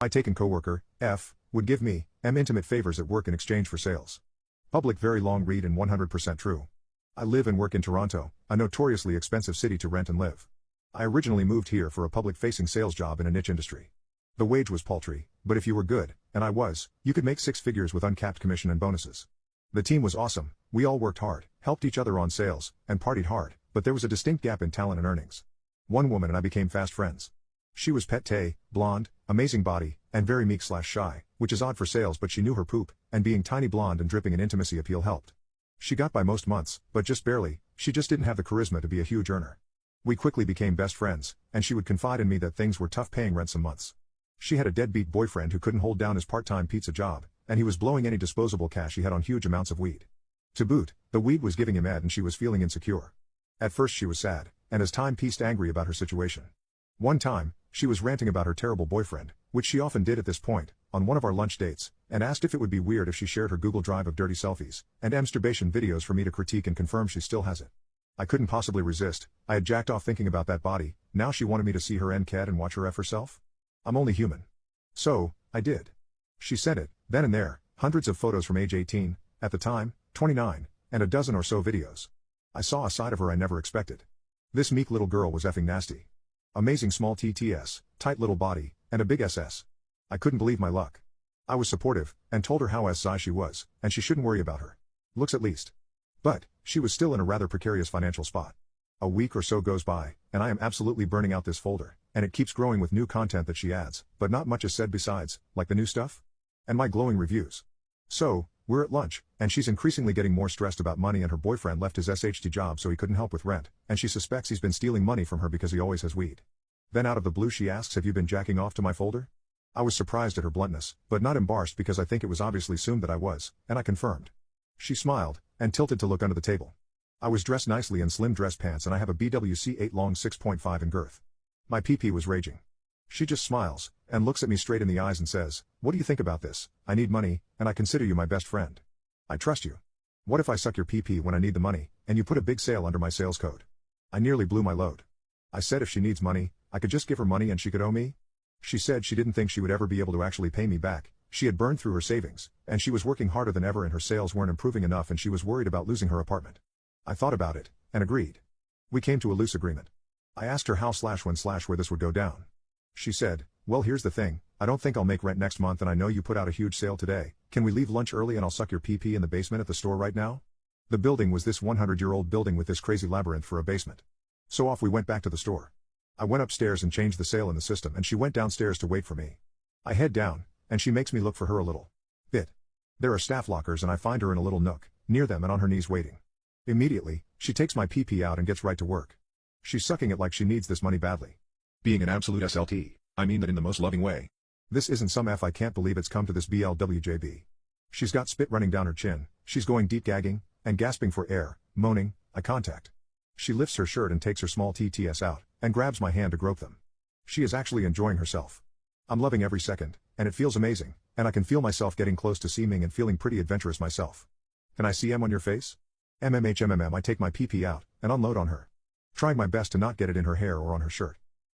I taken coworker, F, would give me, intimate favors at work in exchange for sales. Public very long read and 100% true. I live and work in Toronto, a notoriously expensive city to rent and live. I originally moved here for a public-facing sales job in a niche industry. The wage was paltry, but if you were good, and I was, you could make six figures with uncapped commission and bonuses. The team was awesome, we all worked hard, helped each other on sales, and partied hard, but there was a distinct gap in talent and earnings. One woman and I became fast friends. She was petite, blonde, amazing body, and very meek/shy, which is odd for sales, but she knew her poop, and being tiny, blonde and dripping in intimacy appeal helped. She got by most months, but just barely. She just didn't have the charisma to be a huge earner. We quickly became best friends, and she would confide in me that things were tough paying rent some months. She had a deadbeat boyfriend who couldn't hold down his part-time pizza job, and he was blowing any disposable cash he had on huge amounts of weed. To boot, the weed was giving him ed and she was feeling insecure. At first she was sad, and as time passed angry about her situation. One time, she was ranting about her terrible boyfriend, which she often did at this point, on one of our lunch dates, and asked if it would be weird if she shared her Google Drive of dirty selfies and masturbation videos for me to critique and confirm she still has it. I couldn't possibly resist. I had jacked off thinking about that body. Now she wanted me to see her NCAD and watch her F herself? I'm only human. So, I did. She sent it, then and there, hundreds of photos from age 18, at the time, 29, and a dozen or so videos. I saw a side of her I never expected. This meek little girl was effing nasty. Amazing small TTS, tight little body, and a big SS. I couldn't believe my luck. I was supportive, and told her how size she was, and she shouldn't worry about her looks at least. But, she was still in a rather precarious financial spot. A week or so goes by, and I am absolutely burning out this folder, and it keeps growing with new content that she adds, but not much is said besides, like the new stuff? And my glowing reviews. So, we're at lunch, and she's increasingly getting more stressed about money, and her boyfriend left his SHT job so he couldn't help with rent, and she suspects he's been stealing money from her because he always has weed. Then out of the blue she asks, have you been jacking off to my folder? I was surprised at her bluntness, but not embarrassed because I think it was obviously assumed that I was, and I confirmed. She smiled, and tilted to look under the table. I was dressed nicely in slim dress pants and I have a BWC 8 long 6.5 in girth. My PP was raging. She just smiles, and looks at me straight in the eyes and says, what do you think about this? I need money, and I consider you my best friend. I trust you. What if I suck your PP when I need the money, and you put a big sale under my sales code? I nearly blew my load. I said if she needs money, I could just give her money and she could owe me? She said she didn't think she would ever be able to actually pay me back. She had burned through her savings, and she was working harder than ever and her sales weren't improving enough and she was worried about losing her apartment. I thought about it, and agreed. We came to a loose agreement. I asked her how/when/where this would go down. She said, well here's the thing, I don't think I'll make rent next month and I know you put out a huge sale today, can we leave lunch early and I'll suck your PP in the basement at the store right now? The building was this 100-year-old building with this crazy labyrinth for a basement. So off we went back to the store. I went upstairs and changed the sale in the system and she went downstairs to wait for me. I head down, and she makes me look for her a little bit. There are staff lockers and I find her in a little nook, near them and on her knees waiting. Immediately, she takes my PP out and gets right to work. She's sucking it like she needs this money badly. Being an absolute SLT, I mean that in the most loving way. This isn't some F I can't believe it's come to this BLWJB. She's got spit running down her chin, she's going deep gagging, and gasping for air, moaning, eye contact. She lifts her shirt and takes her small TTS out, and grabs my hand to grope them. She is actually enjoying herself. I'm loving every second, and it feels amazing, and I can feel myself getting close to seeming and feeling pretty adventurous myself. Can I see M on your face? MMHMMM. I take my PP out, and unload on her. Trying my best to not get it in her hair or on her shirt.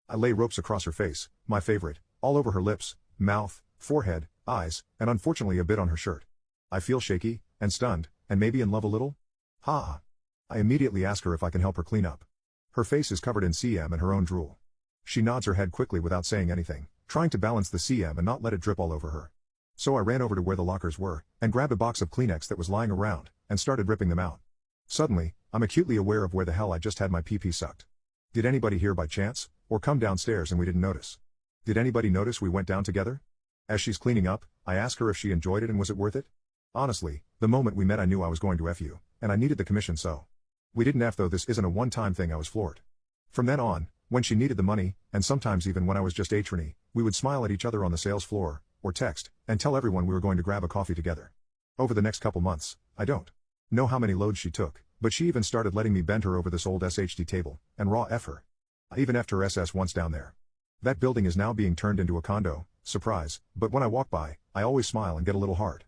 I lay ropes across her face, my favorite, all over her lips, mouth, forehead, eyes, and unfortunately a bit on her shirt. I feel shaky, and stunned, and maybe in love a little? Ha! I immediately ask her if I can help her clean up. Her face is covered in CM and her own drool. She nods her head quickly without saying anything, trying to balance the CM and not let it drip all over her. So I ran over to where the lockers were, and grabbed a box of Kleenex that was lying around, and started ripping them out. Suddenly, I'm acutely aware of where the hell I just had my PP sucked. Did anybody hear by chance, or come downstairs and we didn't notice? Did anybody notice we went down together? As she's cleaning up, I ask her if she enjoyed it and was it worth it? Honestly, the moment we met I knew I was going to F you, and I needed the commission so. We didn't F though, this isn't a one-time thing. I was floored. From then on, when she needed the money, and sometimes even when I was just H&E, we would smile at each other on the sales floor, or text, and tell everyone we were going to grab a coffee together. Over the next couple months, I don't know how many loads she took, but she even started letting me bend her over this old SHD table, and raw F her. I even F'd her SS once down there. That building is now being turned into a condo, surprise, but when I walk by, I always smile and get a little hard.